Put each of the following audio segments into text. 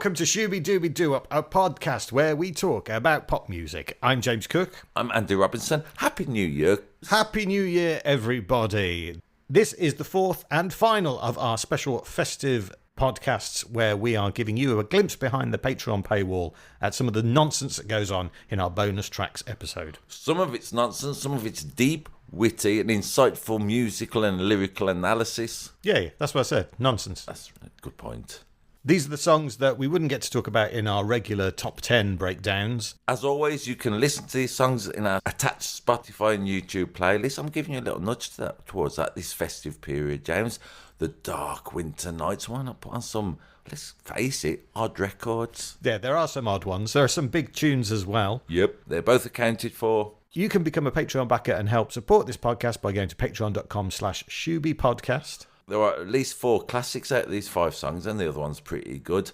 welcome to Shooby Dooby Doo-Up, a podcast where we talk about pop music. I'm James Cook. I'm Andy Robinson. Happy New Year. Happy New Year, everybody. This is the fourth and final of our special festive podcasts where we are giving you a glimpse behind the Patreon paywall at some of the nonsense that goes on in our bonus tracks episode. Some of it's nonsense, some of it's deep, witty and insightful musical and lyrical analysis. Yeah, that's what I said. Nonsense. That's a good point. These are the songs that we wouldn't get to talk about in our regular top 10 breakdowns. As always, you can listen to these songs in our attached Spotify and YouTube playlist. I'm giving you a little nudge towards that this festive period, James. The dark winter nights. Why not put on some, let's face it, odd records? Yeah, there are some odd ones. There are some big tunes as well. Yep, they're both accounted for. You can become a Patreon backer and help support this podcast by going to patreon.com/ShoobyPodcast. There are at least 4 classics out of these 5 songs, and the other one's pretty good.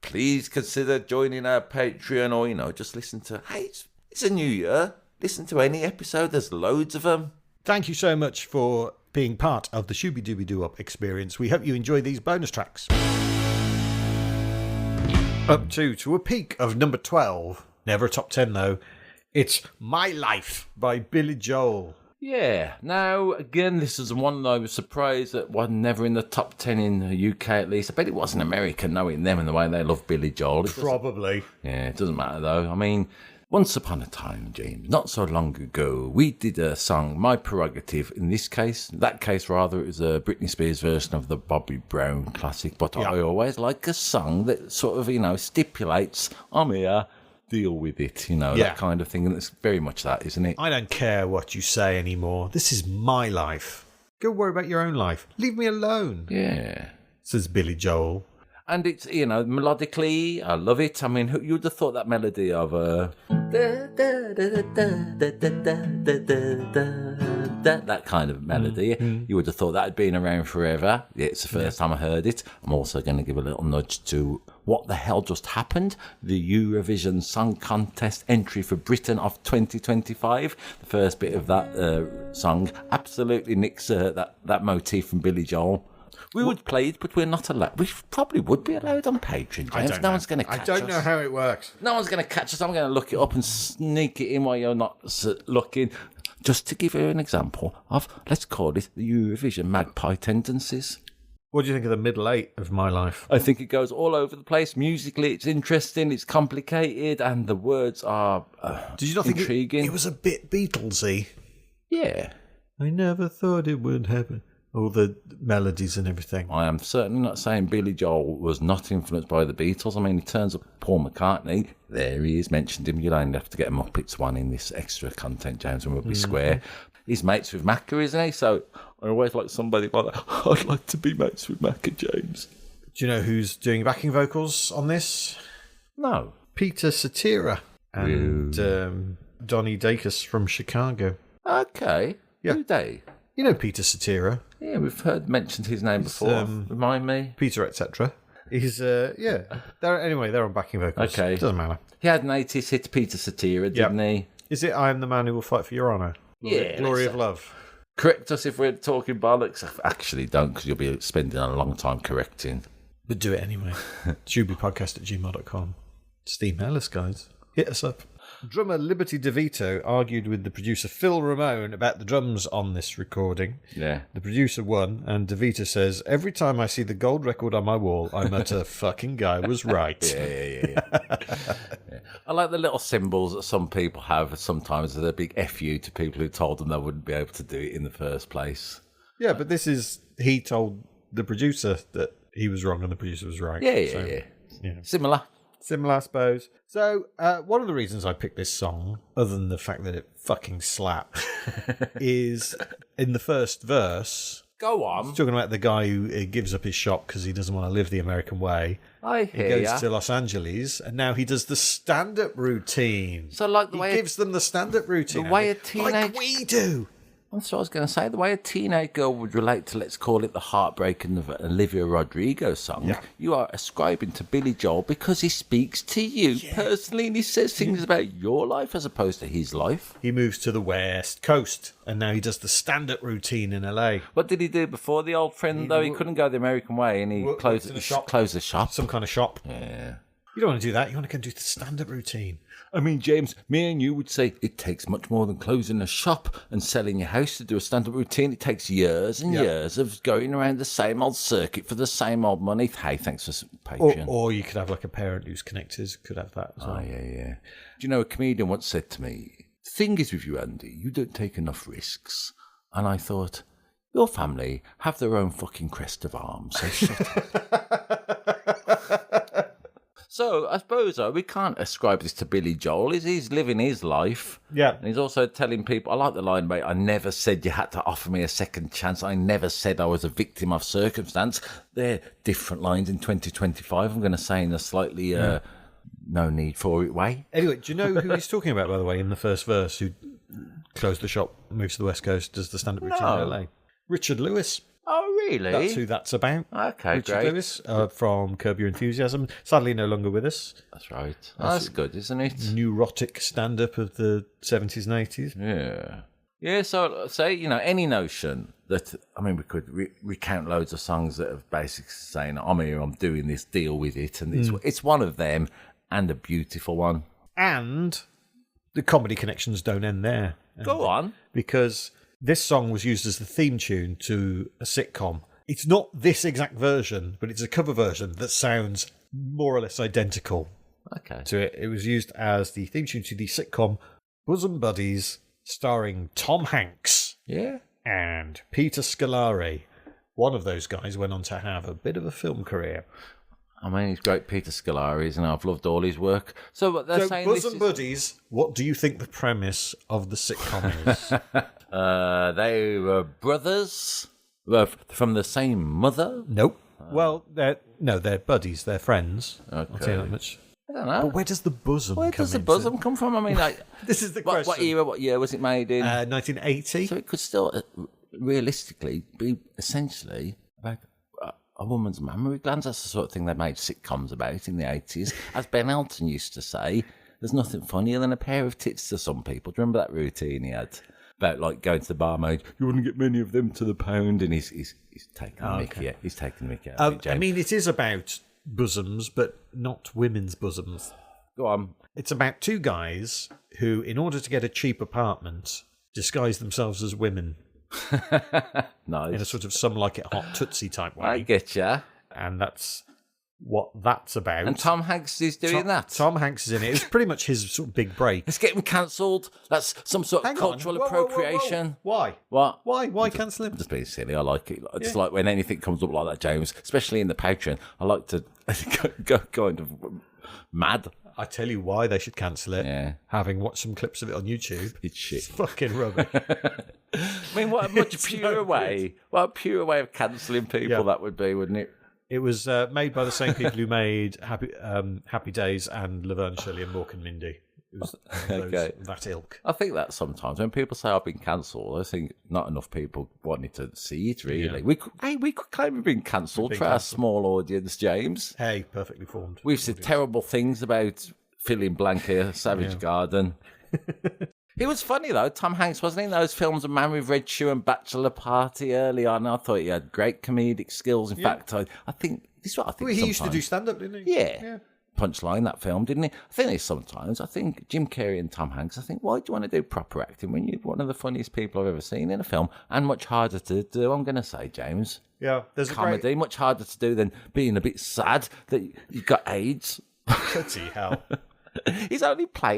Please consider joining our Patreon, or, just listen to, hey, it's a new year. Listen to any episode. There's loads of them. Thank you so much for being part of the Shooby Dooby Doo-Up experience. We hope you enjoy these bonus tracks. Up to a peak of number 12. Never a top 10, though. It's My Life by Billy Joel. Yeah. Now, again, this is one that I was surprised that was never in the top 10 in the UK, at least. I bet it wasn't America, knowing them and the way they love Billy Joel. Probably. Yeah, it doesn't matter, though. I mean, once upon a time, James, not so long ago, we did a song, My Prerogative. In this case, that case, rather, it was a Britney Spears version of the Bobby Brown classic. But I always like a song that sort of, stipulates, I'm here. Deal with it, that kind of thing. And it's very much that, isn't it? I don't care what you say anymore. This is my life. Go worry about your own life. Leave me alone. Yeah. Says Billy Joel. And it's, melodically, I love it. I mean, you'd have thought that melody of that kind of melody, you would have thought that had been around forever. Yeah, it's the first time I heard it. I'm also going to give a little nudge to what the hell just happened, the Eurovision Song Contest entry for Britain of 2025. The first bit of that song absolutely nicks that motif from Billy Joel. We would play it, but we're not allowed. We probably would be allowed on Patreon, James. No one's going to catch us. I don't know how it works. No one's going to catch us. I'm going to look it up and sneak it in while you're not looking. Just to give you an example of, let's call it the Eurovision magpie tendencies. What do you think of the middle 8 of My Life? I think it goes all over the place. Musically, it's interesting, it's complicated, and the words are Did you not intriguing. think it was a bit Beatlesy? Yeah. I never thought it would happen. All the melodies and everything. I am certainly not saying Billy Joel was not influenced by the Beatles. I mean, it turns up Paul McCartney. There he is, mentioned him. You'll only have to get a Muppets one in this extra content, James, and we'll be square. He's mates with Macca, isn't he? So I always like somebody like that. I'd like to be mates with Macca, James. Do you know who's doing backing vocals on this? No. Peter Cetera and Donnie Dacus from Chicago. Okay. Yeah. Who they? You know Peter Cetera. Yeah, we've mentioned his name before. Remind me. Peter, etc. He's, They're on backing vocals. Okay. It doesn't matter. He had an 80s hit, Peter Cetera, didn't he? Is it I Am the Man Who Will Fight for Your Honour? Yeah. Glory of Love. Correct us if we're talking bollocks. Actually, don't, because you'll be spending a long time correcting. But do it anyway. ShoobyPodcast@gmail.com. Just email us, guys. Hit us up. Drummer Liberty DeVito argued with the producer Phil Ramone about the drums on this recording. Yeah. The producer won, and DeVito says, every time I see the gold record on my wall, I mutter, fucking guy was right. Yeah. I like the little symbols that some people have sometimes as a big FU to people who told them they wouldn't be able to do it in the first place. Yeah, but this is, he told the producer that he was wrong and the producer was right. Yeah. Similar, I suppose. So, one of the reasons I picked this song, other than the fact that it fucking slaps, is in the first verse. Go on. He's talking about the guy who gives up his shop because he doesn't want to live the American way. I hear He goes to Los Angeles, and now he does the stand-up routine. So, like the way he gives them the stand-up routine. The way a teenage, like we do. That's what I was going to say. The way a teenage girl would relate to, let's call it, the heartbreaking of Olivia Rodrigo song, you are ascribing to Billy Joel because he speaks to you personally and he says things about your life as opposed to his life. He moves to the West Coast and now he does the stand-up routine in LA. What did he do before the old friend, though? He couldn't go the American way and he closed the shop. Some kind of shop. Yeah. You don't want to do that. You want to go and do the stand-up routine. I mean, James, me and you would say it takes much more than closing a shop and selling your house to do a stand-up routine. It takes years and years of going around the same old circuit for the same old money. Hey, thanks for Patreon. Or you could have like a parent who's connected, could have that as well. Oh, yeah. Do you know, a comedian once said to me, the thing is with you, Andy, you don't take enough risks. And I thought, your family have their own fucking crest of arms, so shut up. So I suppose we can't ascribe this to Billy Joel. He's living his life. Yeah. And he's also telling people, I like the line, mate, I never said you had to offer me a second chance. I never said I was a victim of circumstance. They're different lines in 2025, I'm going to say in a slightly no need for it way. Anyway, do you know who he's talking about, by the way, in the first verse, who closed the shop, moved to the West Coast, does the stand-up routine in LA? Richard Lewis. Oh, really? That's who that's about. Okay, Richard great. Lewis from Curb Your Enthusiasm. Sadly, no longer with us. That's right. That's good, isn't it? Neurotic stand-up of the 70s and 80s. Yeah. Yeah, so say, any notion that, I mean, we could recount loads of songs that have basically saying, I'm here, I'm doing this, deal with it. And it's one of them, and a beautiful one. And the comedy connections don't end there. Go on. Because this song was used as the theme tune to a sitcom. It's not this exact version, but it's a cover version that sounds more or less identical to it. It was used as the theme tune to the sitcom Bosom Buddies, starring Tom Hanks and Peter Scolari. One of those guys went on to have a bit of a film career. I mean, he's great, Peter Scolari, and I've loved all his work. So they're saying Bosom Buddies, what do you think the premise of the sitcom is? They were brothers from the same mother? Nope. Well, they're buddies. They're friends. Okay. I'll tell you that much. I don't know. But where does the bosom Where come does the into? bosom come from? I mean, like, This is the question. What year was it made in? 1980. So it could still, realistically, be essentially about a woman's mammary glands. That's the sort of thing they made sitcoms about in the 80s. As Ben Elton used to say, there's nothing funnier than a pair of tits to some people. Do you remember that routine he had? About like going to the barmaid, you wouldn't get many of them to the pound, and he's taking the mickey. Yeah, he's taking the mickey out of it, James. I mean, it is about bosoms, but not women's bosoms. Go on. It's about two guys who, in order to get a cheap apartment, disguise themselves as women Nice. in a sort of Some Like It Hot Tootsie type way. I get ya. And that's what that's about. And Tom Hanks is doing that. Tom Hanks is in it. It was pretty much his sort of big break. Let's get him cancelled. That's some sort of cultural appropriation. Why? What? Why cancel him? Just being silly. I like it. It's like when anything comes up like that, James, especially in the Patreon, I like to go kind of mad. I tell you why they should cancel it. Yeah. Having watched some clips of it on YouTube. It's shit. It's fucking rubbish. I mean, what a much purer way. What a purer way of cancelling people that would be, wouldn't it? It was made by the same people who made Happy Days and Laverne, Shirley and Mork and Mindy. It was that ilk. I think that sometimes when people say I've been cancelled, I think not enough people wanted to see it, really. Yeah. We could claim we've been cancelled for our small audience, James. Hey, perfectly formed. We've said terrible things about filling blank here, Savage Garden. It was funny, though. Tom Hanks, wasn't he, in those films of Man with Red Shoe and Bachelor Party early on? I thought he had great comedic skills. In fact, I think this is what I think. Well, he used to do stand-up, didn't he? Yeah. Punchline, that film, didn't he? I think sometimes, I think Jim Carrey and Tom Hanks, I think, why do you want to do proper acting when you're one of the funniest people I've ever seen in a film, and much harder to do, I'm going to say, James. Yeah, there's comedy, much harder to do than being a bit sad that you've got AIDS. Bloody hell. He's only, I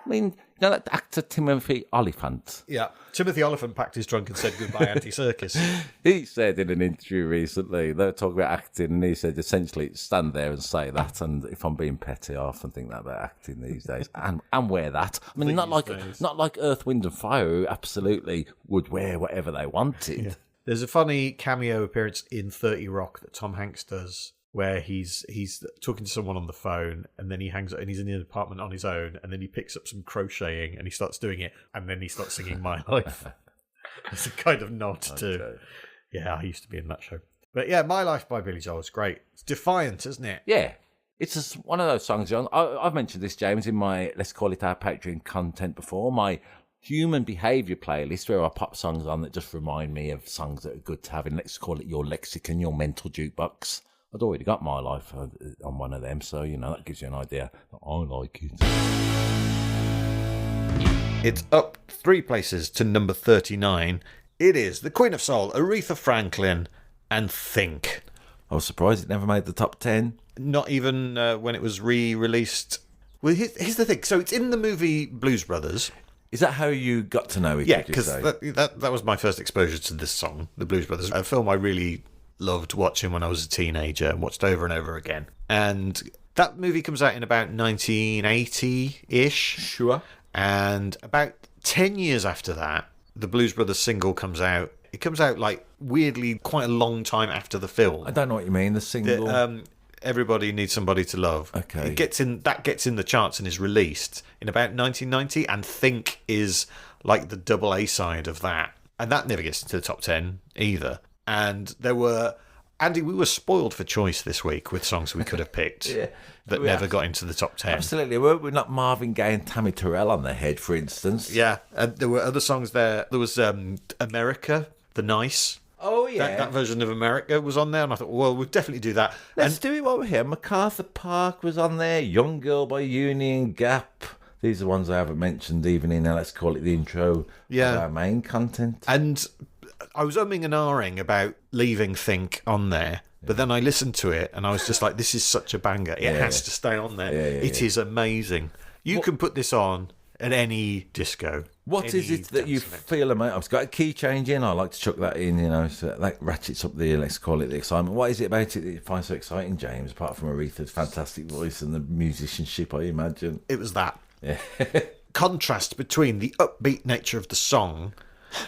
mean, you know that actor Timothy Olyphant? Yeah, Timothy Olyphant packed his trunk and said goodbye, anti-circus. He said in an interview recently, they were talking about acting, and he said essentially stand there and say that, and if I'm being petty, I often think that about acting these days, and wear that. I mean, not like Earth, Wind and Fire, who absolutely would wear whatever they wanted. Yeah. There's a funny cameo appearance in 30 Rock that Tom Hanks does, where he's talking to someone on the phone, and then he hangs up and he's in the apartment on his own, and then he picks up some crocheting and he starts doing it, and then he starts singing My Life. It's a kind of nod to, I used to be in that show. But yeah, My Life by Billy Joel is great. It's defiant, isn't it? Yeah. It's just one of those songs, John. I've mentioned this, James, in my, let's call it our Patreon content before, my human behaviour playlist, where I pop songs on that just remind me of songs that are good to have in, let's call it your lexicon, your mental jukebox I'd already got My Life on one of them, so, that gives you an idea. I like it. It's up 3 places to number 39. It is the Queen of Soul, Aretha Franklin, and Think. I was surprised it never made the top 10. Not even when it was re-released. Well, here's the thing. So it's in the movie Blues Brothers. Is that how you got to know it? Yeah, because that was my first exposure to this song, The Blues Brothers, a film I really loved watching when I was a teenager and watched over and over again. And that movie comes out in about 1980-ish. Sure. And about 10 years after that, the Blues Brothers single comes out. It comes out, like, weirdly quite a long time after the film. I don't know what you mean, the single. Everybody Needs Somebody to Love. Okay. That gets in the charts and is released in about 1990, and Think is like the double A side of that. And that never gets into the top 10 either. And we were spoiled for choice this week with songs we could have picked that never got into the top 10. Absolutely. We're not Marvin Gaye and Tammy Terrell on the head, for instance. Yeah, and there were other songs there. There was America, The Nice. Oh, yeah. That version of America was on there, and I thought, well, we'll definitely do that. Let's do it while we're here. MacArthur Park was on there. Young Girl by Union Gap. These are ones I haven't mentioned even in, let's call it the intro of our main content. And I was umming and ahhing about leaving Think on there, but then I listened to it, and I was just like, this is such a banger. It has to stay on there. It is amazing. You can put this on at any disco. What is it that you feel about? I've got a key change in. I like to chuck that in, so that ratchets up the, let's call it the excitement. What is it about it that you find so exciting, James, apart from Aretha's fantastic voice and the musicianship, I imagine? It was that. Yeah. Contrast between the upbeat nature of the song.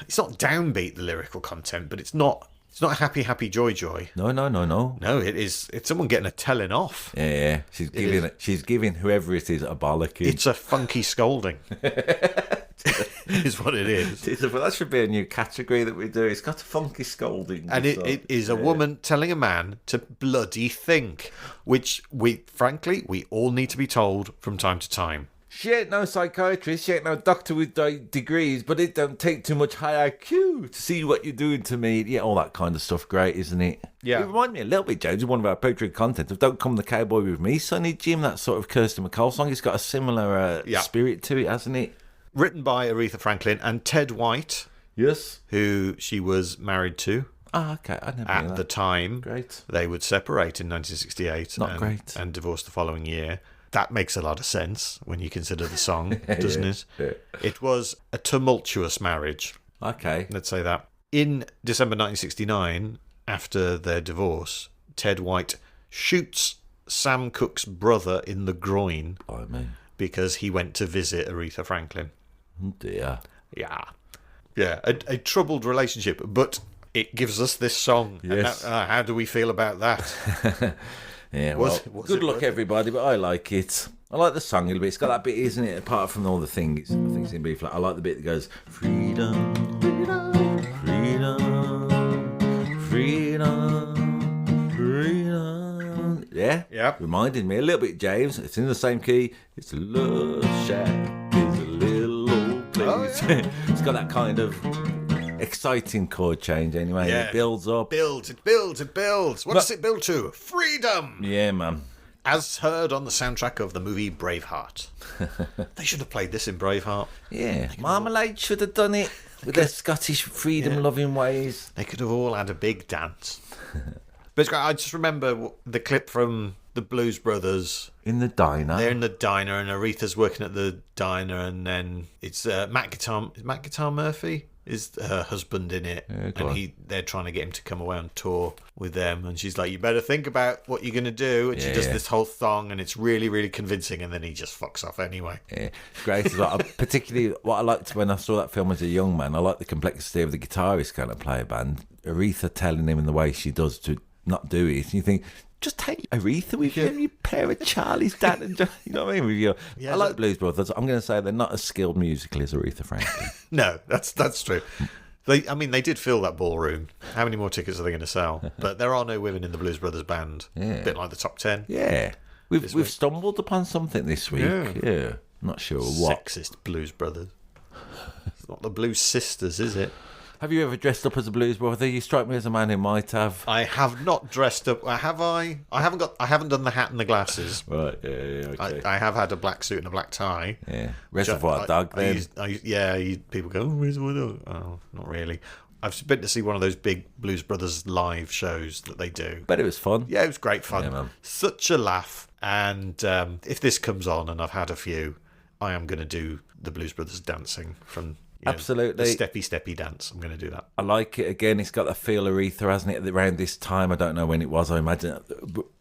It's not downbeat, the lyrical content, but it's not happy, happy, joy, joy. No. No, it's someone getting a telling off. Yeah. She's giving whoever it is a bollocking. It's a funky scolding. Is what it is. Well, that should be a new category that we do. It's got a funky scolding. And it is a woman telling a man to bloody think, which we all need to be told from time to time. She ain't no psychiatrist, she ain't no doctor with degrees, but it don't take too much high IQ to see what you're doing to me. Yeah, all that kind of stuff, great, isn't it? Yeah. It reminded me a little bit, James, of one of our Patreon content of Don't Come the Cowboy With Me, Sonny Jim, that sort of Kirsten McCall song. It's got a similar spirit to it, hasn't it? Written by Aretha Franklin and Ted White. Yes. Who she was married to. Ah, okay, I never knew that. At the time. Great. They would separate in 1968. Great. And divorce the following year. That makes a lot of sense when you consider the song, doesn't it? Yeah. It was a tumultuous marriage. Okay. Let's say that. In December 1969, after their divorce, Ted White shoots Sam Cooke's brother in the groin because he went to visit Aretha Franklin. Oh dear. Yeah. Yeah, a troubled relationship, but it gives us this song. Yes. And how do we feel about that? Yeah, well, good luck, everybody, but I like it. I like the song a little bit. It's got that bit, isn't it? Apart from all the things, I think it's in B flat. I like the bit that goes, freedom, freedom, freedom, freedom, freedom. Yeah? Reminded me a little bit, James. It's in the same key. It's a love shack. It's a little old place. Oh, yeah. It's got that kind of exciting chord change anyway. Yeah. It builds up. It builds. What does it build to? Freedom! Yeah, man. As heard on the soundtrack of the movie Braveheart. They should have played this in Braveheart. Yeah. Marmalade should have done it with their Scottish freedom-loving ways. They could have all had a big dance. But it's great. I just remember the clip from the Blues Brothers. In the diner. They're in the diner and Aretha's working at the diner, and then it's Matt Guitar Murphy is her husband in it, and they're trying to get him to come away on tour with them, and she's like, you better think about what you're going to do, and she does this whole song, and it's really, really convincing, and then he just fucks off anyway. Yeah, great as well. Particularly what I liked when I saw that film as a young man, I liked the complexity of the guitarist kind of play a band, Aretha telling him in the way she does to not do it, and you think, just take Aretha with you, you pair of Charlie's dad and John, you know what I mean? With you. Yeah, I like Blues Brothers. I'm going to say they're not as skilled musically as Aretha Franklin. No, that's true. They did fill that ballroom. How many more tickets are they going to sell? But there are no women in the Blues Brothers band. Yeah. A bit like the top 10. Yeah. We've stumbled upon something this week. Yeah. Not sure what. Sexist Blues Brothers. It's not the Blues Sisters, is it? Have you ever dressed up as a blues brother? You strike me as a man who might have. I have not dressed up. Have I? I haven't done the hat and the glasses. Right, yeah, okay. I have had a black suit and a black tie. Yeah, Reservoir Dog then. People go, oh, Reservoir Dog. Oh, not really. I've been to see one of those big Blues Brothers live shows that they do. But it was fun. Yeah, it was great fun. Yeah, man. Such a laugh. And if this comes on, and I've had a few, I am going to do the Blues Brothers dancing from... Absolutely. The steppy dance. I'm going to do that. I like it. Again, it's got that feel Aretha, hasn't it, around this time? I don't know when it was. I imagine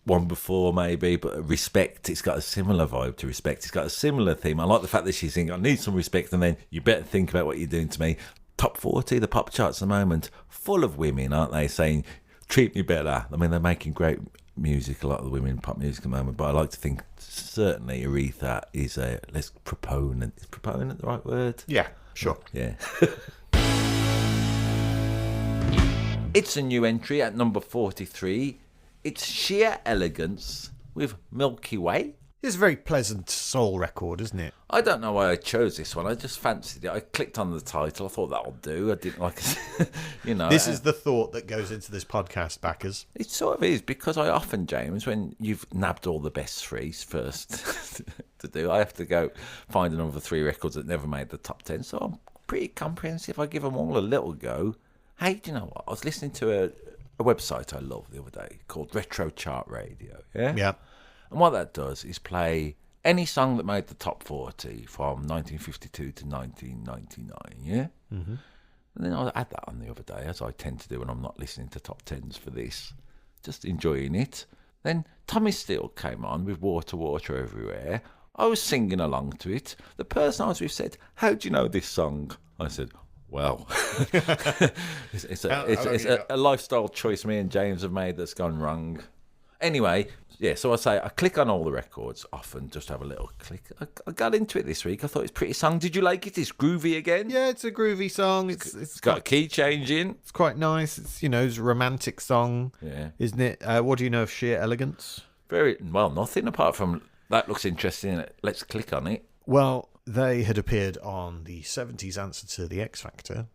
one before maybe, but Respect, it's got a similar vibe to Respect. It's got a similar theme. I like the fact that she's saying, I need some respect, and then you better think about what you're doing to me. Top 40, the pop charts at the moment, full of women, aren't they, saying, treat me better. I mean, they're making great music, a lot of the women in pop music at the moment, but I like to think certainly Aretha is a less proponent. Is proponent the right word? Yeah. Sure. Yeah. It's a new entry at number 43. It's Sheer Elegance with Milky Way. It's a very pleasant soul record, isn't it? I don't know why I chose this one. I just fancied it. I clicked on the title. I thought that'll do. I didn't like it. This is the thought that goes into this podcast, backers. It sort of is, because I often, James, when you've nabbed all the best threes first to do, I have to go find another 3 records that never made the top 10. So I'm pretty comprehensive. I give them all a little go. Hey, do you know what? I was listening to a website I love the other day called Retro Chart Radio. Yeah? Yeah. And what that does is play any song that made the top 40 from 1952 to 1999, yeah? Mm-hmm. And then I had that on the other day, as I tend to do when I'm not listening to top 10s for this, just enjoying it. Then Tommy Steele came on with Water, Water Everywhere. I was singing along to it. The person I was with said, how do you know this song? I said, well, it's a lifestyle choice me and James have made that's gone wrong. Anyway, yeah, so I click on all the records often, just have a little click. I got into it this week. I thought it's a pretty song. Did you like it? It's groovy again. Yeah, it's a groovy song. It's got a key change in. It's quite nice. It's, it's a romantic song, yeah, isn't it? What do you know of Sheer Elegance? Very well, nothing apart from that looks interesting. Let's click on it. Well, they had appeared on the 70s answer to the X Factor.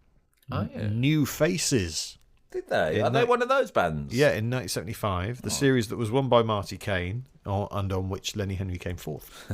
Oh, yeah. New Faces. Did they? Are they one of those bands? Yeah, in 1975, the series that was won by Marty Kane, and on which Lenny Henry came fourth.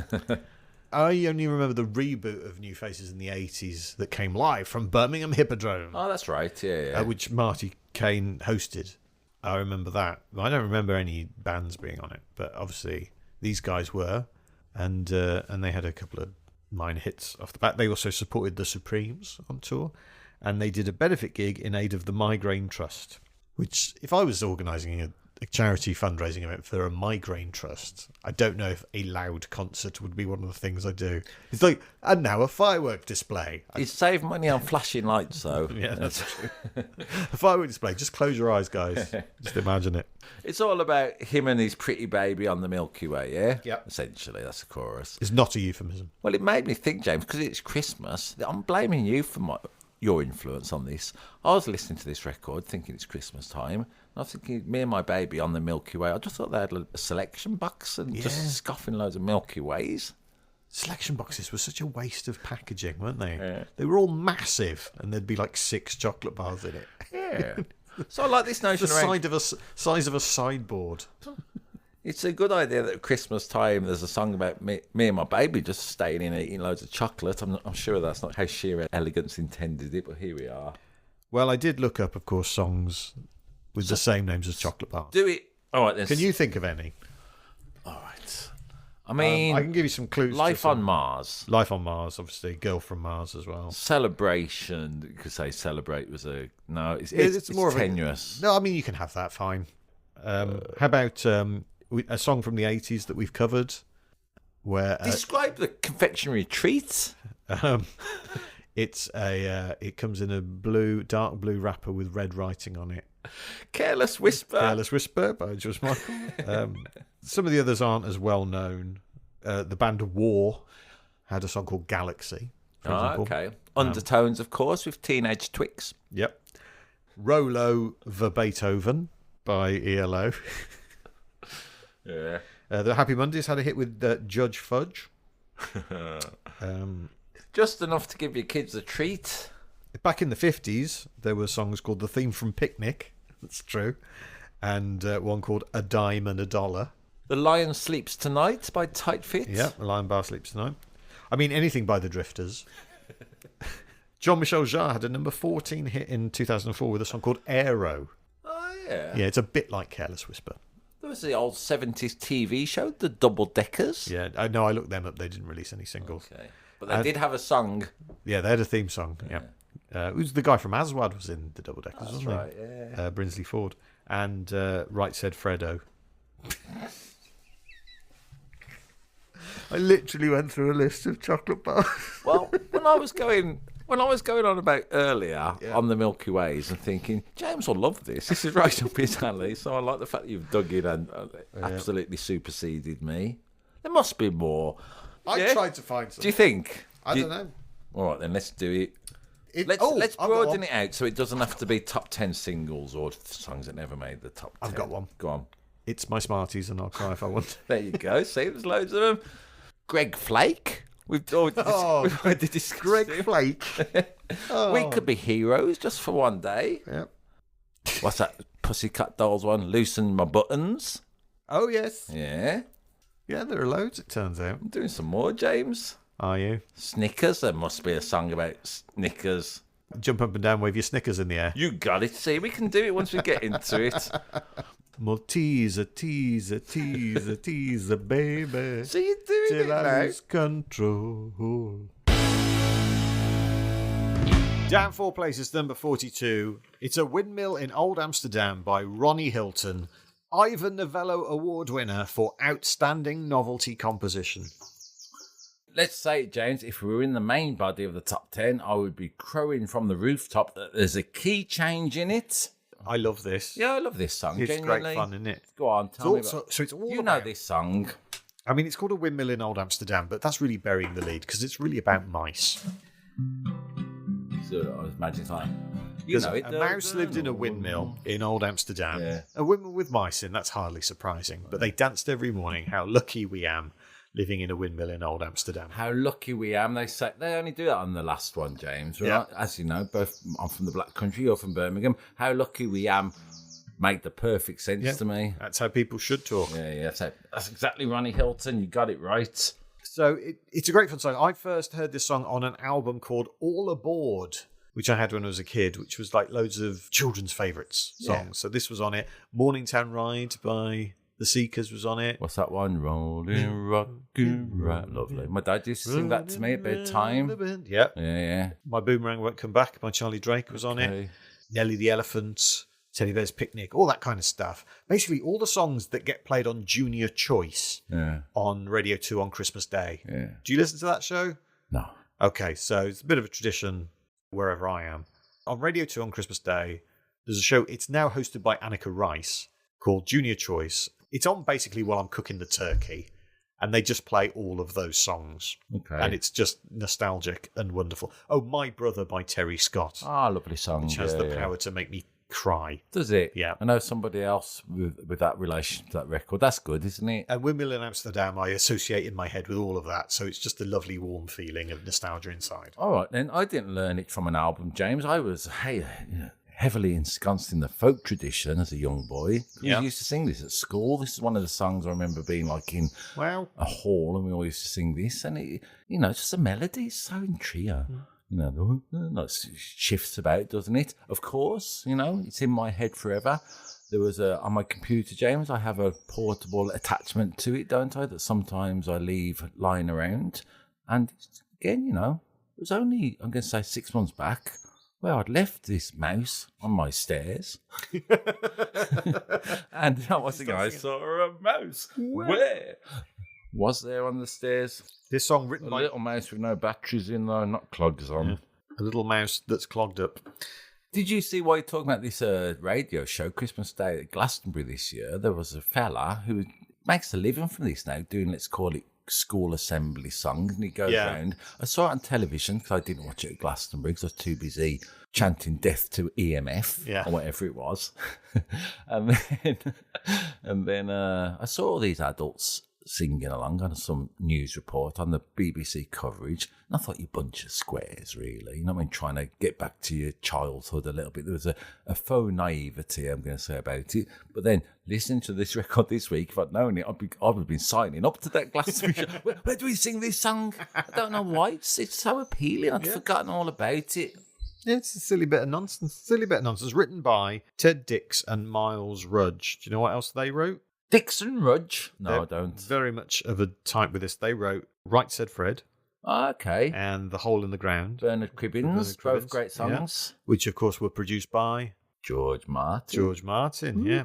I only remember the reboot of New Faces in the 80s that came live from Birmingham Hippodrome. Oh, that's right, yeah. Which Marty Kane hosted. I remember that. I don't remember any bands being on it, but obviously these guys were, and they had a couple of minor hits off the bat. They also supported the Supremes on tour. And they did a benefit gig in aid of the Migraine Trust, which, if I was organising a charity fundraising event for a migraine trust, I don't know if a loud concert would be one of the things I do. It's like, and now a firework display. You save money on flashing lights, though. Yeah, that's true. A firework display, just close your eyes, guys. Just imagine it. It's all about him and his pretty baby on the Milky Way, yeah? Yeah. Essentially, that's the chorus. It's not a euphemism. Well, it made me think, James, because it's Christmas. I'm blaming you for your influence on this. I was listening to this record thinking it's Christmas time, and I was thinking, me and my baby on the Milky Way. I just thought they had a selection box and just scoffing loads of Milky Ways. Selection boxes were such a waste of packaging, weren't they? Yeah. They were all massive, and there'd be like 6 chocolate bars in it. Yeah. So I like this notion the size of a sideboard. It's a good idea that at Christmas time there's a song about me and my baby just staying in and eating loads of chocolate. I'm sure that's not how Sheer Elegance intended it, but here we are. Well, I did look up, of course, songs with the same names as chocolate bars. Do it. All right, then. Can you think of any? All right. I mean, I can give you some clues. Life on Mars. Life on Mars, obviously. Girl from Mars as well. Celebration. You could say Celebrate was it's more tenuous. No, I mean, you can have that, fine. How about a song from the 80s that we've covered? Where describe the confectionery treat. It comes in a dark blue wrapper with red writing on it. Careless Whisper. Careless Whisper by George Michael. Some of the others aren't as well known. The band War had a song called Galaxy, for example. Okay. Undertones, of course, with Teenage Twix. Yep. Rolo the Beethoven by ELO. Yeah. The Happy Mondays had a hit with Judge Fudge. Just enough to give your kids a treat. Back in the 50s, there were songs called The Theme from Picnic. That's true. And one called A Dime and a Dollar. The Lion Sleeps Tonight by Tight Fit. Yeah, The Lion Bar Sleeps Tonight. I mean, anything by the Drifters. Jean-Michel Jarre had a number 14 hit in 2004 with a song called Aero. Oh, yeah. Yeah, it's a bit like Careless Whisper. There was the old 70s TV show, The Double Deckers. Yeah, I know. I looked them up. They didn't release any singles. Okay. But they did have a song. Yeah, they had a theme song. Yeah. Who's the guy from Aswad was in the Double Deckers, wasn't right, he? yeah. Brinsley Ford. And Right Said Fredo. I literally went through a list of chocolate bars. Well, when I was going on about earlier on the Milky Ways and thinking, James will love this. This is right up his alley. So I like the fact that you've dug in and absolutely superseded me. There must be more. I tried to find some. Do you think? I don't know. All right, then let's do it. Let's I've got broaden one. it out so it doesn't have to be top 10 singles or songs that never made the top 10. I've got one. Go on. It's My Smarties and I'll cry if I want. There you go. See, there's loads of them. Greg Flake. We've already discussed Greg him. Flake. We could be heroes just for one day. Yep. What's that Pussycat Dolls one? Loosen My Buttons. Oh, yes. Yeah. Yeah, there are loads, it turns out. I'm doing some more, James. Are you? Snickers. There must be a song about Snickers. Jump up and down, wave your Snickers in the air. You got it. See, we can do it once we get into it. Malteser, teaser, teaser, teaser, baby. So you're doing Till it I now. lose control. Down 4 places, number 42. It's a Windmill in Old Amsterdam by Ronnie Hilton, Ivor Novello Award winner for Outstanding Novelty Composition. Let's say, James, if we were in the main body of the top 10, I would be crowing from the rooftop that there's a key change in it. I love this. Yeah, I love this song. It's genuinely. great fun, isn't it? Go on, tell me. So it's all You about, know this song. I mean, it's called A Windmill in Old Amsterdam, but that's really burying the lead because it's really about mice. So I was imagining like, Because a mouse lived in a windmill in Old Amsterdam. Yeah. A windmill with mice in, that's hardly surprising. But they danced every morning. How lucky we am living in a windmill in Old Amsterdam. How lucky we am. They say they only do that on the last one, James. Right? Yeah. As you know, both I'm from the Black Country, you're from Birmingham. How lucky we am made the perfect sense to me. That's how people should talk. Yeah. That's exactly Ronnie Hilton. You got it right. So it's a great fun song. I first heard this song on an album called All Aboard, which I had when I was a kid, which was like loads of children's favourites songs. Yeah. So this was on it. Morningtown Ride by The Seekers was on it. What's that one? Rolling, rocking, right. Lovely. My dad used to sing that to me at bedtime. Yeah. Yeah. My Boomerang Won't Come Back by Charlie Drake was on it. Okay. Nellie the Elephant, Teddy Bear's Picnic, all that kind of stuff. Basically, all the songs that get played on Junior Choice on Radio 2 on Christmas Day. Yeah. Do you listen to that show? No. Okay, so it's a bit of a tradition wherever I am. On Radio 2 on Christmas Day, there's a show, it's now hosted by Annika Rice, called Junior Choice. It's on basically while I'm cooking the turkey, and they just play all of those songs. Okay. And it's just nostalgic and wonderful. Oh, My Brother by Terry Scott, Ah, lovely song. which has the power to make me cry. Does it? Yeah. I know somebody else with that relation to that record. That's good, isn't it? And Windmill in Amsterdam, I associate in my head with all of that, so it's just a lovely warm feeling of nostalgia inside. All right, then. I didn't learn it from an album, James. I was heavily ensconced in the folk tradition as a young boy. Yeah. We used to sing this at school. This is one of the songs I remember being like in Wow. a hall, and we all used to sing this. And it, just the melody is so in trio. It shifts about, doesn't it? Of course, it's in my head forever. There was on my computer, James, I have a portable attachment to it, don't I? That sometimes I leave lying around. And again, it was only, I'm going to say 6 months back, where I'd left this mouse on my stairs. And I was thinking, I saw a mouse. Where? Was there on the stairs? This song written A by little mouse with no batteries in, though, not clogs on. a little mouse that's clogged up. Did you see why you're talking about this radio show, Christmas Day at Glastonbury this year? There was a fella who makes a living from this now, doing, let's call it, school assembly songs, and he goes around. I saw it on television because I didn't watch it at Glastonbury because I was too busy chanting death to EMF or whatever it was. and then I saw all these adults singing along on some news report on the BBC coverage. And I thought, you bunch of squares, really. You know what I mean? Trying to get back to your childhood a little bit. There was a faux naivety, I'm going to say, about it. But then, listening to this record this week, if I'd known it, I would have been signing up to that Glastonbury show. Where do we sing this song? I don't know why. It's so appealing. I'd forgotten all about it. It's a silly bit of nonsense. Written by Ted Dix and Miles Rudge. Do you know what else they wrote? Dixon Rudge? No, They're I don't. Very much of a type with this. They wrote Right Said Fred Okay. and The Hole in the Ground. Bernard Cribbins, both great songs. Yeah. Which, of course, were produced by George Martin. Yeah.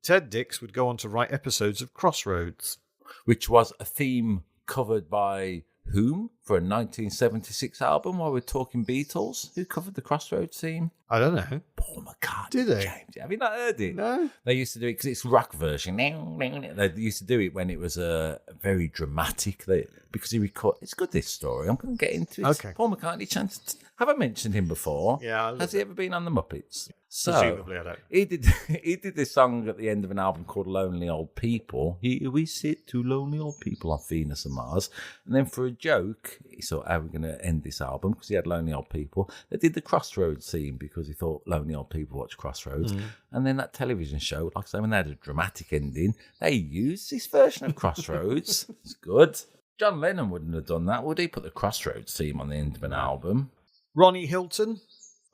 Ted Dix would go on to write episodes of Crossroads. Which was a theme covered by whom for a 1976 album while we're talking Beatles? Who covered the Crossroads theme? I don't know. Paul McCartney. Did they? James. Have you not heard it? No. They used to do it because it's rock version. They used to do it when it was very dramatic. Because he recorded. It's good, this story. I'm going to get into it. Okay. Paul McCartney. Have I mentioned him before? Yeah. Has he ever been on the Muppets? So, presumably, I don't. He did this song at the end of an album called Lonely Old People. Here we sit, two lonely old people on Venus and Mars. And then for a joke, he thought, how are we going to end this album? Because he had Lonely Old People. They did the Crossroads theme because he thought lonely old people watch Crossroads. And then that television show, like I say, when they had a dramatic ending, they used this version of Crossroads. It's good. John Lennon wouldn't have done that, would he? Put the Crossroads theme on the end of an album. Ronnie Hilton,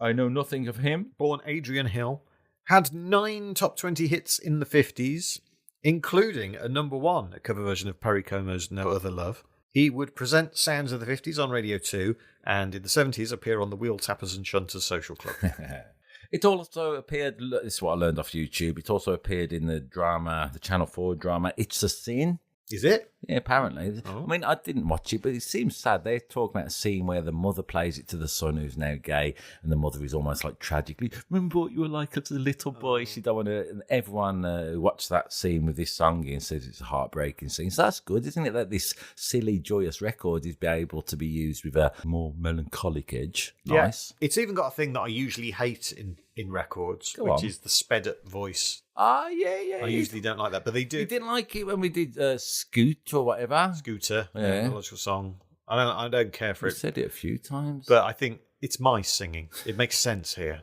I know nothing of him. born Adrian Hill, had 9 top 20 hits in the 50s, including a number 1, a cover version of Perry Como's No Other Love. He would present Sounds of the 50s on Radio 2, and in the 70s appear on the Wheel Tappers and Shunters Social Club. It also appeared, this is what I learned off YouTube, it also appeared in the Channel 4 drama, It's a Sin. Is it? Yeah, apparently. Oh. I mean, I didn't watch it, but it seems sad. They're talking about a scene where the mother plays it to the son who's now gay, and the mother is almost like tragically, remember what you were like as a little boy? She don't want to... And everyone who watched that scene with this song in says it's a heartbreaking scene. So that's good, isn't it? That this silly, joyous record is able to be used with a more melancholic edge. Nice. Yeah. It's even got a thing that I usually hate in records, Go which on. is the sped up voice. Ah, yeah. I usually don't like that, but they do. You didn't like it when we did Scoot or whatever? Scooter, Yeah. mythological song. I don't care for We've it, said it a few times. but I think it's my singing. It makes sense here,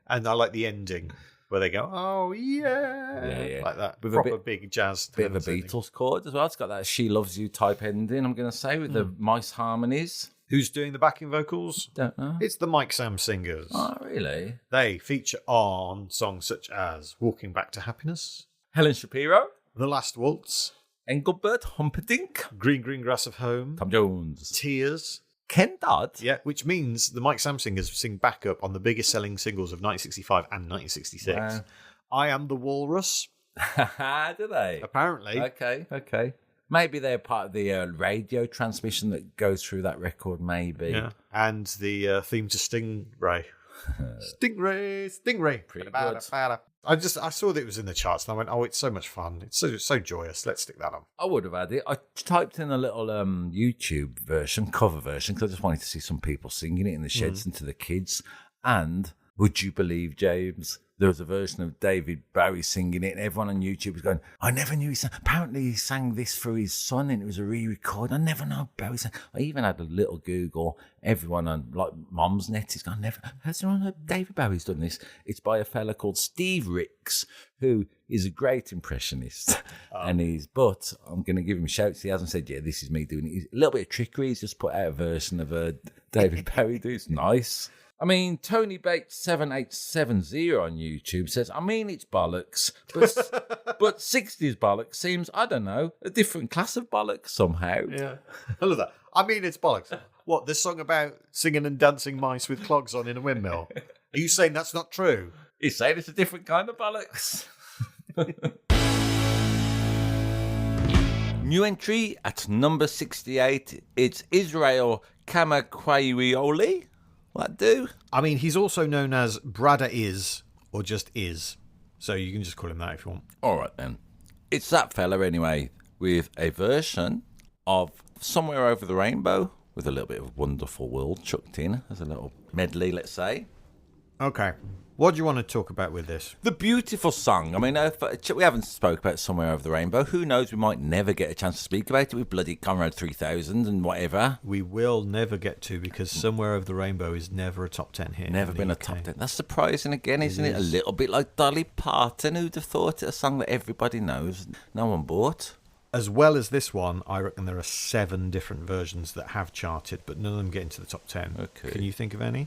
and I like the ending where they go, "Oh yeah," like that. With a Proper big jazz. bit of a ending. Beatles chord as well. It's got that "She Loves You" type ending, I'm going to say, with the mice harmonies. Who's doing the backing vocals? Don't know. It's the Mike Sam Singers. Oh, really? They feature on songs such as "Walking Back to Happiness," Helen Shapiro, "The Last Waltz," Engelbert Humperdinck, "Green Green Grass of Home," Tom Jones, "Tears." Ken Dodd. Yeah, which means the Mike Sam Singers sing backup on the biggest selling singles of 1965 and 1966. Wow. "I Am the Walrus," Do they? apparently. Okay. Maybe they're part of the radio transmission that goes through that record, maybe. Yeah. And the theme to Stingray. Stingray. Pretty good. I saw that it was in the charts and I went, oh, it's so much fun. It's so joyous. Let's stick that on. I would have had it. I typed in a little YouTube cover version, because I just wanted to see some people singing it in the sheds and to the kids. And would you believe, James, there was a version of David Bowie singing it, and everyone on YouTube was going, I never knew he sang. Apparently he sang this for his son, and it was a re-record. I never know Bowie sang. I even had a little Google. Everyone on, like, Mom's Net is going, has anyone heard David Bowie's done this? It's by a fella called Steve Ricks, who is a great impressionist. But I'm going to give him shouts. He hasn't said, yeah, this is me doing it. A little bit of trickery. He's just put out a version of David Bowie. It's nice. I mean, Tony Bates 7870 on YouTube says, I mean, it's bollocks, but 60s bollocks seems, I don't know, a different class of bollocks somehow. Yeah. I love that. I mean, it's bollocks. What, this song about singing and dancing mice with clogs on in a windmill? Are you saying that's not true? He's saying it's a different kind of bollocks. New entry at number 68, it's Israel Kamakwayioli. What do? I mean, he's also known as Brada Is, or just Is. So you can just call him that if you want. All right, then. It's that fella, anyway, with a version of Somewhere Over the Rainbow, with a little bit of Wonderful World chucked in as a little medley, let's say. Okay. What do you want to talk about with this? The beautiful song. I mean, we haven't spoke about Somewhere Over the Rainbow. Who knows? We might never get a chance to speak about it with bloody Conrad 3000 and whatever. We will never get to, because Somewhere Over the Rainbow is never a top 10 hit. Never been a top 10. That's surprising again, isn't it? A little bit like Dolly Parton. Who'd have thought it? A song that everybody knows, no one bought. As well as this one, I reckon there are 7 different versions that have charted, but none of them get into the top 10. Okay. Can you think of any?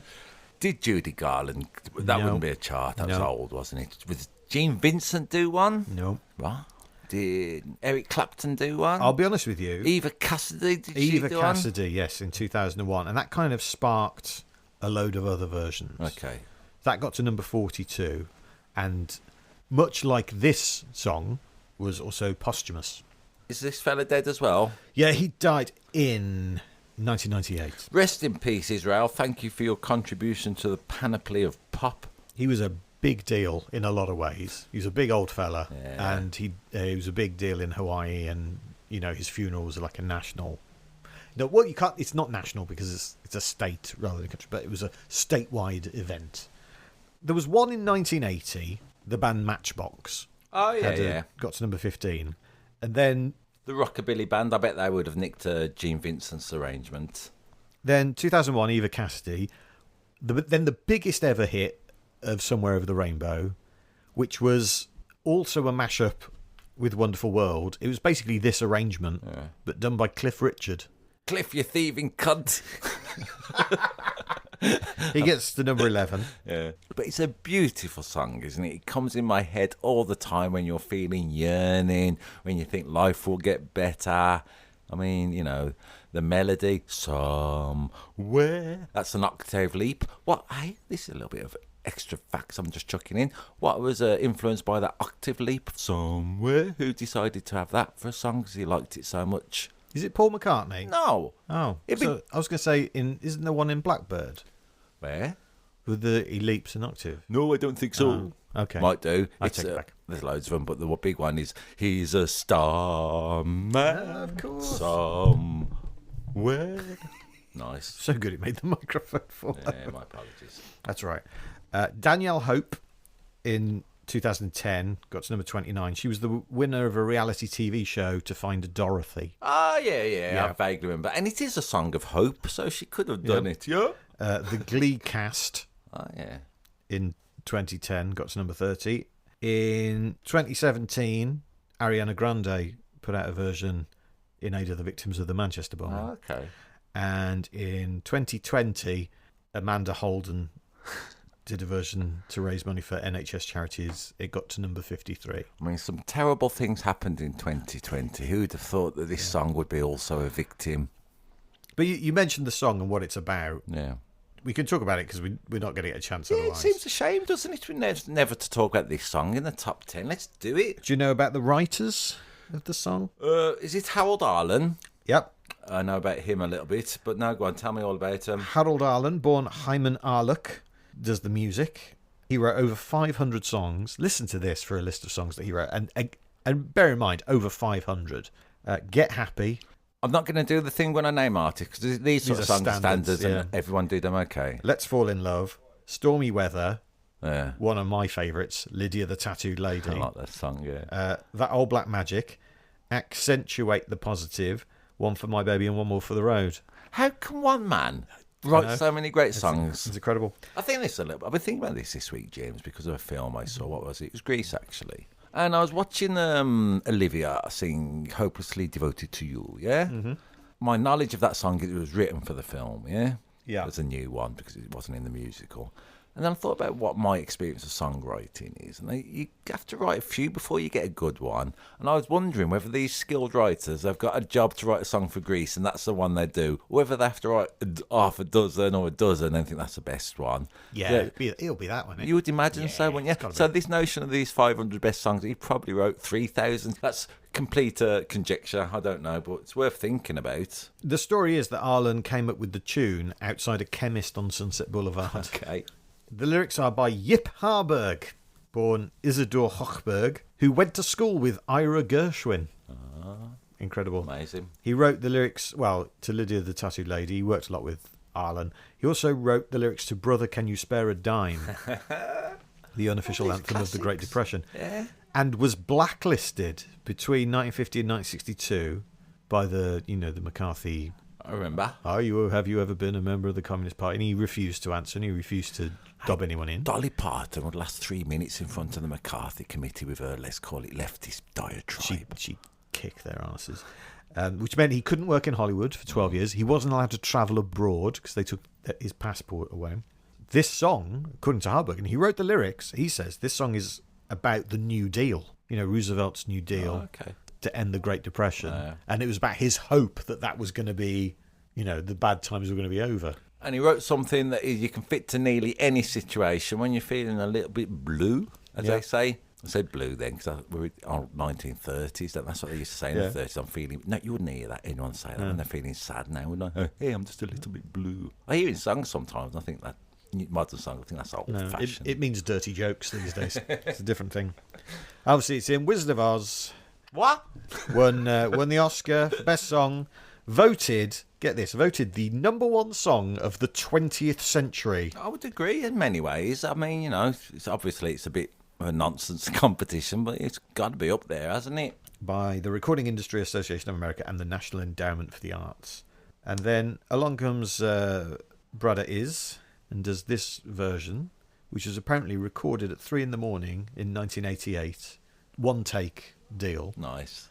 Did Judy Garland? That No. wouldn't be a chart. That was No. old, wasn't it? Did Gene Vincent do one? No. What? Did Eric Clapton do one? I'll be honest with you. Eva Cassidy, did she Eva do Cassidy, yes, in 2001. And that kind of sparked a load of other versions. one? Okay. That got to number 42. And much like this song, was also posthumous. Is this fella dead as well? Yeah, he died in 1998. Rest in peace, Israel. Thank you for your contribution to the panoply of pop. He was a big deal in a lot of ways. He was a big old fella, Yeah. and he was a big deal in Hawaii, and his funeral was like a national. No, well, you can't. It's not national because it's a state rather than a country, but it was a statewide event. There was one in 1980. The band Matchbox. Oh, yeah. Got to number 15, and then The Rockabilly Band, I bet they would have nicked Gene Vincent's arrangement. 2001, Eva Cassidy. Then the biggest ever hit of Somewhere Over the Rainbow, which was also a mashup with Wonderful World. It was basically this arrangement, but done by Cliff Richard. Cliff, you thieving cunt. He gets to number 11. Yeah. But it's a beautiful song, isn't it? It comes in my head all the time when you're feeling yearning, when you think life will get better. I mean, the melody, somewhere. That's an octave leap. What? Hey, this is a little bit of extra facts I'm just chucking in. What was influenced by that octave leap? Somewhere. Who decided to have that for a song because he liked it so much? Is it Paul McCartney? No. Oh. It'd be- I was going to say, isn't there one in Blackbird? Where? With he leaps an octave? No, I don't think so. Okay. Might do. I take it back. There's loads of them, but the big one is he's a star man. Of course. Somewhere. Nice. So good it made the microphone fall. Yeah, my apologies. That's right. Danielle Hope in 2010 got to number 29. She was the winner of a reality TV show, To Find Dorothy. Ah, yeah. I vaguely remember. And it is a song of hope, so she could have done it. Yeah. The Glee cast Oh, yeah. in 2010 got to number 30. In 2017, Ariana Grande put out a version in aid of the victims of the Manchester bombing. Oh, okay. And in 2020, Amanda Holden did a version to raise money for NHS charities. It got to number 53. I mean, some terrible things happened in 2020. Who'd have thought that this song would be also a victim? But you mentioned the song and what it's about. Yeah. We can talk about it because we're not going to get a chance Yeah, it otherwise. seems a shame, doesn't it? We never to talk about this song in the top 10. Let's do it. Do you know about the writers of the song? Is it Harold Arlen? Yep. I know about him a little bit, but no, go on, tell me all about him. Harold Arlen, born Hyman Arluck, does the music. He wrote over 500 songs. Listen to this for a list of songs that he wrote. And bear in mind, over 500. Get Happy. I'm not going to do the thing when I name artists, because these sort of are songs are standards, standards yeah. and everyone do them okay. Let's Fall in Love. Stormy Weather. Yeah, One of my favourites, Lydia the Tattooed Lady. I like that song, yeah. That Old Black Magic. Accentuate the Positive. One for My Baby and One More for the Road. How can one man write so many great songs? It's incredible. I think this a little. I've been thinking about this week, James, because of a film I saw. What was it? It was Grease, actually. And I was watching Olivia sing "Hopelessly Devoted to You." Yeah. Mm-hmm. My knowledge of that song, it was written for the film. Yeah. Yeah. It was a new one because it wasn't in the musical. And then I thought about what my experience of songwriting is. And you have to write a few before you get a good one. And I was wondering whether these skilled writers have got a job to write a song for Grease, and that's the one they do. Whether they have to write half a dozen or a dozen and think that's the best one. Yeah, it'll be that one. You would imagine so, wouldn't it's you? gotta So be. this notion of these 500 best songs, he probably wrote 3,000. That's complete conjecture. I don't know, but it's worth thinking about. The story is that Arlen came up with the tune outside a chemist on Sunset Boulevard. Okay. The lyrics are by Yip Harburg, born Isidor Hochberg, who went to school with Ira Gershwin. Incredible. Amazing. He wrote the lyrics, to Lydia the Tattooed Lady. He worked a lot with Arlen. He also wrote the lyrics to Brother, Can You Spare a Dime? the unofficial anthem of the Great Depression. Yeah. And was blacklisted between 1950 and 1962 by the McCarthy. I remember. Have you ever been a member of the Communist Party? And he refused to answer, and he refused to dob anyone in. Dolly Parton would last 3 minutes in front of the McCarthy committee with her, let's call it, leftist diatribe. She'd kick their asses. Which meant he couldn't work in Hollywood for 12 years. He wasn't allowed to travel abroad because they took his passport away. This song, according to Harburg, and he wrote the lyrics, he says this song is about the New Deal, Roosevelt's New Deal to end the Great Depression. And it was about his hope that was going to be, the bad times were going to be over. And he wrote something that you can fit to nearly any situation when you're feeling a little bit blue, as they say. I said blue then because we're in 1930s. That's what they used to say in the 30s. I'm feeling... No, you wouldn't hear anyone say that when they're feeling sad now, would I? Hey, I'm just a little bit blue. I hear in songs sometimes. I think that modern song, I think that's old-fashioned. It means dirty jokes these days. It's a different thing. Obviously, it's in Wizard of Oz. What? Won the Oscar for Best Song. Voted the number one song of the 20th century. I would agree in many ways. I mean, it's a bit of a nonsense competition, but it's got to be up there, hasn't it? By the Recording Industry Association of America and the National Endowment for the Arts. And then along comes Brother Is and does this version, which was apparently recorded at 3 a.m. in 1988. One take deal. Nice.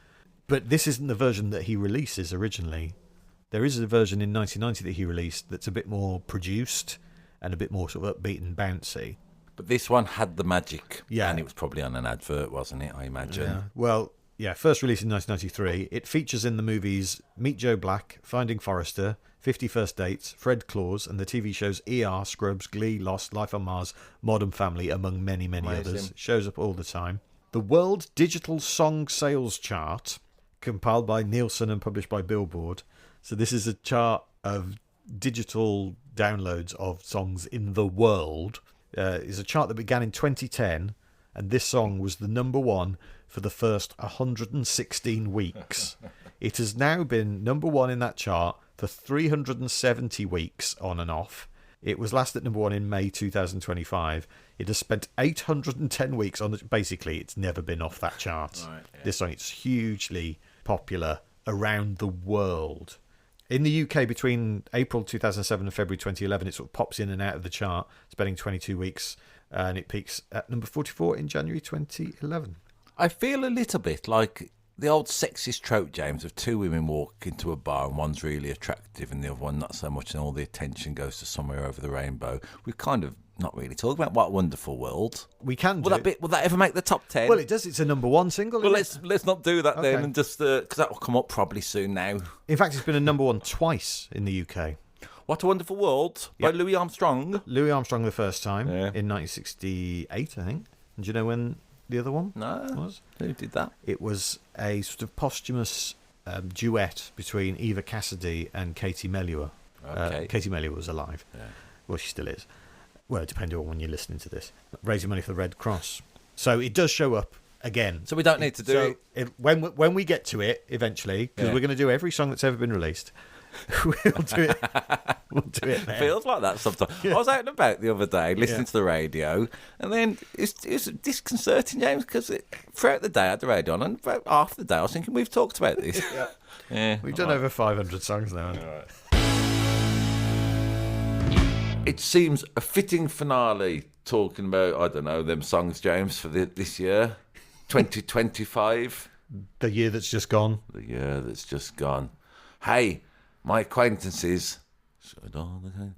But this isn't the version that he releases originally. There is a version in 1990 that he released that's a bit more produced and a bit more sort of upbeat and bouncy. But this one had the magic. Yeah. And it was probably on an advert, wasn't it, I imagine? Yeah. Well, yeah, first released in 1993. It features in the movies Meet Joe Black, Finding Forrester, 50 First Dates, Fred Claus, and the TV shows ER, Scrubs, Glee, Lost, Life on Mars, Modern Family, among many, many others. Shows up all the time. The World Digital Song Sales Chart, compiled by Nielsen and published by Billboard. So this is a chart of digital downloads of songs in the world. It's a chart that began in 2010, and this song was the number one for the first 116 weeks. It has now been number one in that chart for 370 weeks on and off. It was last at number one in May 2025. It has spent 810 weeks on it. Basically, it's never been off that chart. Right, yeah. This song, it's hugely popular around the world. In the UK, between April 2007 and February 2011, it sort of pops in and out of the chart, spending 22 weeks, and it peaks at number 44 in January 2011. I feel a little bit like the old sexist trope, James, of two women walk into a bar and one's really attractive and the other one not so much, and all the attention goes to Somewhere Over the Rainbow. We've kind of not really talked about What a Wonderful World. We can do. Will that ever make the top 10? Well, it does. It's a number one single. Well, let's not do that then, and just because that will come up probably soon now. In fact, it's been a number one twice in the UK. What a Wonderful World by Louis Armstrong. Louis Armstrong the first time in 1968, I think. And do you know when the other one was? Who did that? It was a sort of posthumous duet between Eva Cassidy and Katie Melua. Okay. Katie Melua was alive. Yeah. Well, she still is. Well, depending on when you're listening to this. Raising money for the Red Cross. So it does show up again. So we don't need to do it. When we get to it eventually, because we're going to do every song that's ever been released, we'll do it. We'll do it then. Feels like that sometimes. Yeah. I was out and about the other day listening to the radio, and then it's disconcerting, James, because throughout the day I had the radio on, and about half the day I was thinking, we've talked about this. We've done over 500 songs now. Right. It seems a fitting finale talking about, I don't know, them songs, James, for this year, 2025. The year that's just gone. The year that's just gone. Hey, my acquaintances,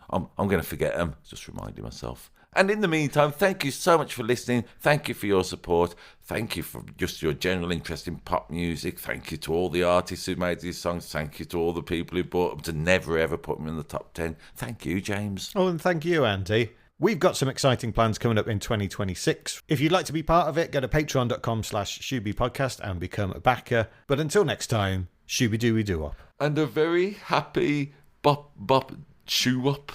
I'm going to forget them, just reminding myself. And in the meantime, thank you so much for listening. Thank you for your support. Thank you for just your general interest in pop music. Thank you to all the artists who made these songs. Thank you to all the people who bought them to never, ever put them in the top 10. Thank you, James. Oh, and thank you, Andy. We've got some exciting plans coming up in 2026. If you'd like to be part of it, go to patreon.com/Shooby Podcast and become a backer. But until next time, Shooby Dooby Doo Up. And a very happy bop bop shoo up.